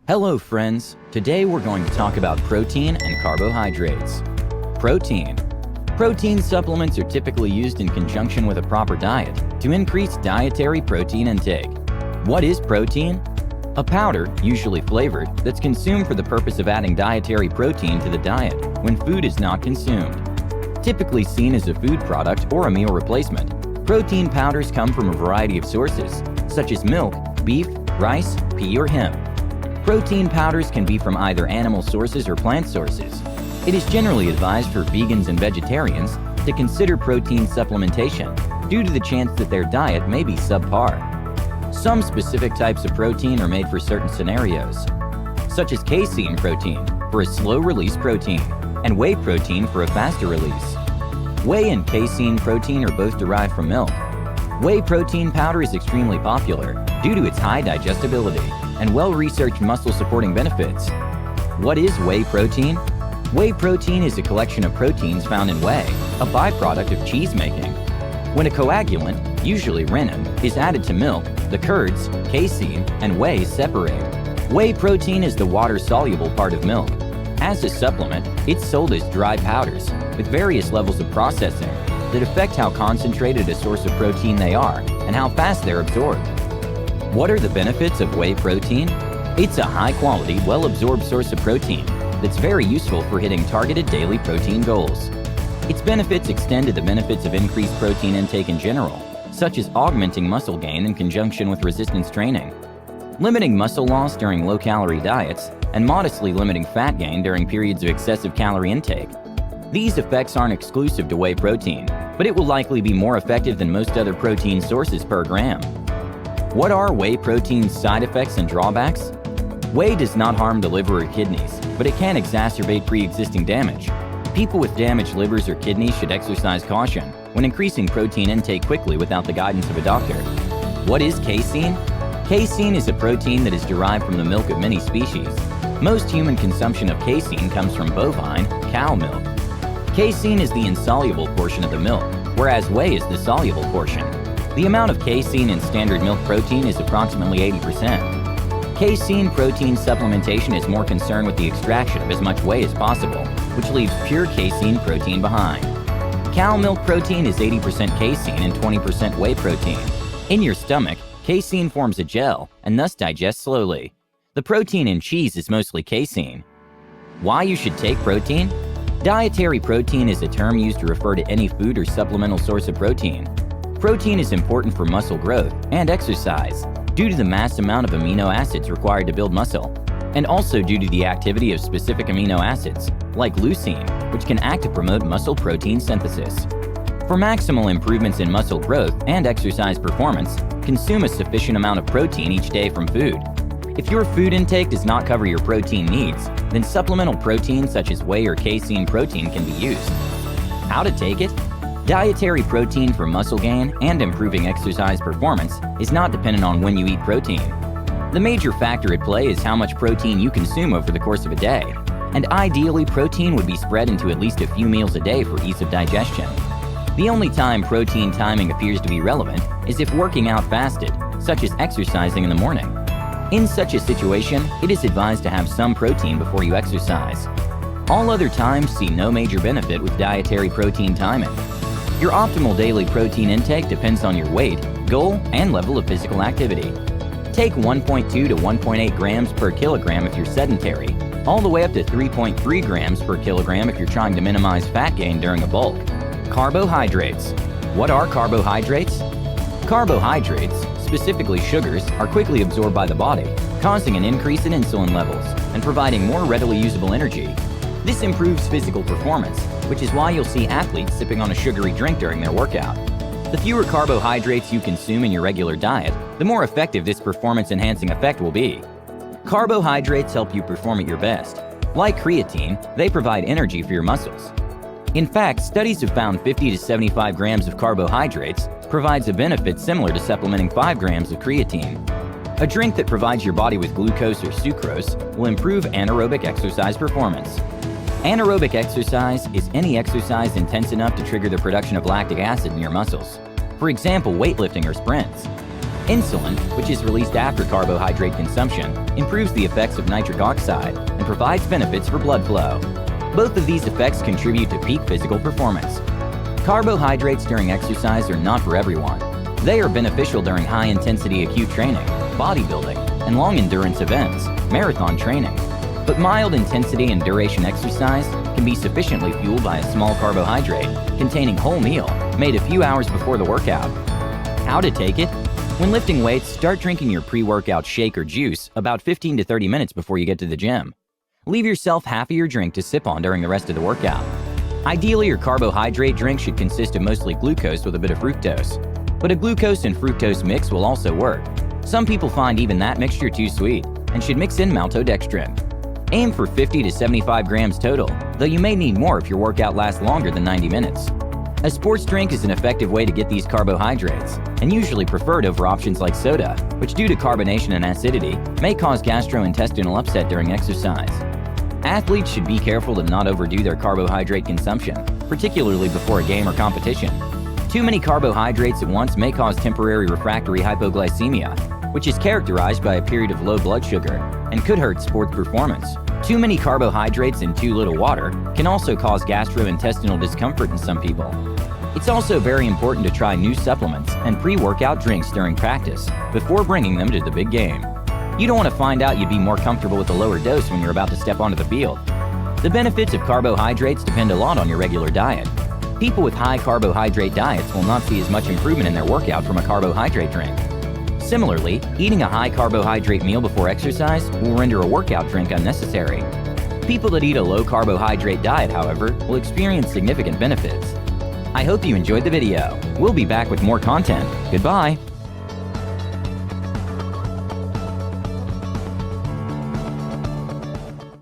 Hello friends, today we're going to talk about protein and carbohydrates. Protein. Protein supplements are typically used in conjunction with a proper diet to increase dietary protein intake. What is protein? A powder, usually flavored, that's consumed for the purpose of adding dietary protein to the diet when food is not consumed. Typically seen as a food product or a meal replacement, protein powders come from a variety of sources, such as milk, beef, rice, pea, or hemp. Protein powders can be from either animal sources or plant sources. It is generally advised for vegans and vegetarians to consider protein supplementation due to the chance that their diet may be subpar. Some specific types of protein are made for certain scenarios, such as casein protein for a slow-release protein and whey protein for a faster release. Whey and casein protein are both derived from milk. Whey protein powder is extremely popular due to its high digestibility and well-researched muscle-supporting benefits. What is whey protein? Whey protein is a collection of proteins found in whey, a byproduct of cheese making. When a coagulant, usually rennet, is added to milk, the curds, casein, and whey separate. Whey protein is the water-soluble part of milk. As a supplement, it's sold as dry powders with various levels of processing that affect how concentrated a source of protein they are and how fast they're absorbed. What are the benefits of whey protein? It's a high-quality, well-absorbed source of protein that's very useful for hitting targeted daily protein goals. Its benefits extend to the benefits of increased protein intake in general, such as augmenting muscle gain in conjunction with resistance training, limiting muscle loss during low-calorie diets, and modestly limiting fat gain during periods of excessive calorie intake. These effects aren't exclusive to whey protein, but it will likely be more effective than most other protein sources per gram. What are whey protein's side effects and drawbacks? Whey does not harm the liver or kidneys, but it can exacerbate pre-existing damage. People with damaged livers or kidneys should exercise caution when increasing protein intake quickly without the guidance of a doctor. What is casein? Casein is a protein that is derived from the milk of many species. Most human consumption of casein comes from bovine, cow milk. Casein is the insoluble portion of the milk, whereas whey is the soluble portion. The amount of casein in standard milk protein is approximately 80%. Casein protein supplementation is more concerned with the extraction of as much whey as possible, which leaves pure casein protein behind. Cow milk protein is 80% casein and 20% whey protein. In your stomach, casein forms a gel and thus digests slowly. The protein in cheese is mostly casein. Why you should take protein? Dietary protein is a term used to refer to any food or supplemental source of protein. Protein is important for muscle growth and exercise due to the mass amount of amino acids required to build muscle, and also due to the activity of specific amino acids, like leucine, which can act to promote muscle protein synthesis. For maximal improvements in muscle growth and exercise performance, consume a sufficient amount of protein each day from food. If your food intake does not cover your protein needs, then supplemental proteins such as whey or casein protein can be used. How to take it? Dietary protein for muscle gain and improving exercise performance is not dependent on when you eat protein. The major factor at play is how much protein you consume over the course of a day, and ideally protein would be spread into at least a few meals a day for ease of digestion. The only time protein timing appears to be relevant is if working out fasted, such as exercising in the morning. In such a situation, it is advised to have some protein before you exercise. All other times see no major benefit with dietary protein timing. Your optimal daily protein intake depends on your weight, goal, and level of physical activity. Take 1.2 to 1.8 grams per kilogram if you're sedentary, all the way up to 3.3 grams per kilogram if you're trying to minimize fat gain during a bulk. Carbohydrates. What are carbohydrates? Carbohydrates, specifically sugars, are quickly absorbed by the body, causing an increase in insulin levels and providing more readily usable energy. This improves physical performance, which is why you'll see athletes sipping on a sugary drink during their workout. The fewer carbohydrates you consume in your regular diet, the more effective this performance-enhancing effect will be. Carbohydrates help you perform at your best. Like creatine, they provide energy for your muscles. In fact, studies have found 50 to 75 grams of carbohydrates provides a benefit similar to supplementing 5 grams of creatine. A drink that provides your body with glucose or sucrose will improve anaerobic exercise performance. Anaerobic exercise is any exercise intense enough to trigger the production of lactic acid in your muscles. For example, weightlifting or sprints. Insulin, which is released after carbohydrate consumption, improves the effects of nitric oxide and provides benefits for blood flow. Both of these effects contribute to peak physical performance. Carbohydrates during exercise are not for everyone. They are beneficial during high-intensity acute training, bodybuilding, and long-endurance events, marathon training. But mild intensity and duration exercise can be sufficiently fueled by a small carbohydrate containing whole meal made a few hours before the workout. How to take it? When lifting weights, start drinking your pre-workout shake or juice about 15 to 30 minutes before you get to the gym. Leave yourself half of your drink to sip on during the rest of the workout. Ideally, your carbohydrate drink should consist of mostly glucose with a bit of fructose. But a glucose and fructose mix will also work. Some people find even that mixture too sweet and should mix in maltodextrin. Aim for 50 to 75 grams total, though you may need more if your workout lasts longer than 90 minutes. A sports drink is an effective way to get these carbohydrates, and usually preferred over options like soda, which due to carbonation and acidity, may cause gastrointestinal upset during exercise. Athletes should be careful to not overdo their carbohydrate consumption, particularly before a game or competition. Too many carbohydrates at once may cause temporary refractory hypoglycemia, which is characterized by a period of low blood sugar and could hurt sports performance. Too many carbohydrates and too little water can also cause gastrointestinal discomfort in some people. It's also very important to try new supplements and pre-workout drinks during practice before bringing them to the big game. You don't want to find out you'd be more comfortable with a lower dose when you're about to step onto the field. The benefits of carbohydrates depend a lot on your regular diet. People with high carbohydrate diets will not see as much improvement in their workout from a carbohydrate drink. Similarly, eating a high carbohydrate meal before exercise will render a workout drink unnecessary. People that eat a low carbohydrate diet, however, will experience significant benefits. I hope you enjoyed the video. We'll be back with more content. Goodbye.